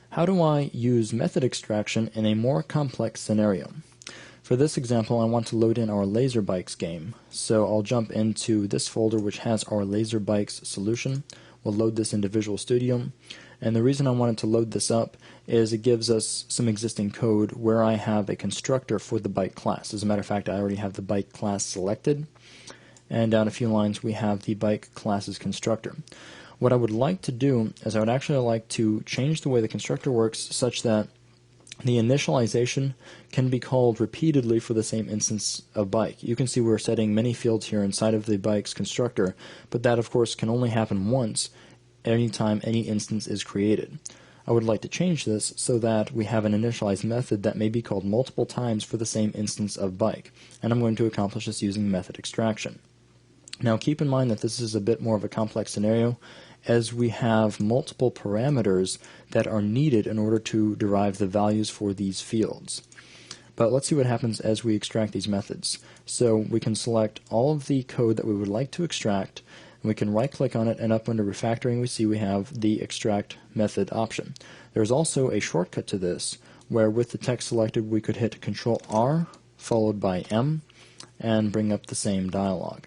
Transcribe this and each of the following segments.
how do I use method extraction in a more complex scenario? For this example, I want to load in our Laser Bikes game. So I'll jump into this folder which has our Laser Bikes solution. We'll load this into Visual Studio. And the reason I wanted to load this up is it gives us some existing code where I have a constructor for the bike class. As a matter of fact, I already have the bike class selected. And down a few lines we have the bike class's constructor. What I would like to do is I would actually like to change the way the constructor works such that the initialization can be called repeatedly for the same instance of bike. You can see we're setting many fields here inside of the bike's constructor, but that of course can only happen once anytime any instance is created. I would like to change this so that we have an initialize method that may be called multiple times for the same instance of bike, and I'm going to accomplish this using method extraction. Now keep in mind that this is a bit more of a complex scenario, as we have multiple parameters that are needed in order to derive the values for these fields. But let's see what happens as we extract these methods. So we can select all of the code that we would like to extract, and we can right-click on it, and up under refactoring we see we have the extract method option. There's also a shortcut to this, where with the text selected we could hit Control-R followed by M and bring up the same dialog.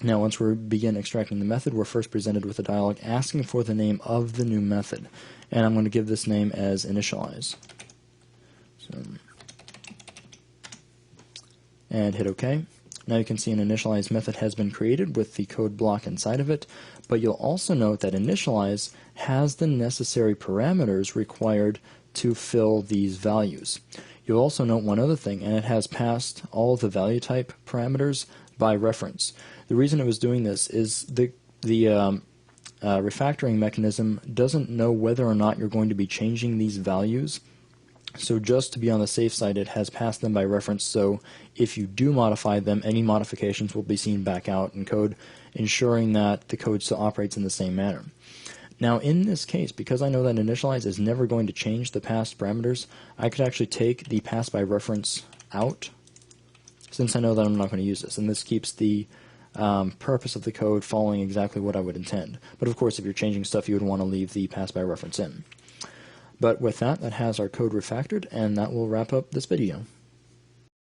Now once we begin extracting the method, we're first presented with a dialog asking for the name of the new method, and I'm going to give this name as initialize. And hit OK. Now you can see an initialize method has been created with the code block inside of it, but you'll also note that initialize has the necessary parameters required to fill these values. You'll also note one other thing, and it has passed all of the value type parameters by reference. The reason it was doing this is the refactoring mechanism doesn't know whether or not you're going to be changing these values. So just to be on the safe side, it has passed them by reference, so if you do modify them, any modifications will be seen back out in code, ensuring that the code still operates in the same manner. Now in this case, because I know that initialize is never going to change the passed parameters, I could actually take the pass by reference out, since I know that I'm not going to use this, and this keeps the purpose of the code following exactly what I would intend. But of course, if you're changing stuff, you would want to leave the pass by reference in. But with that, that has our code refactored, and that will wrap up this video.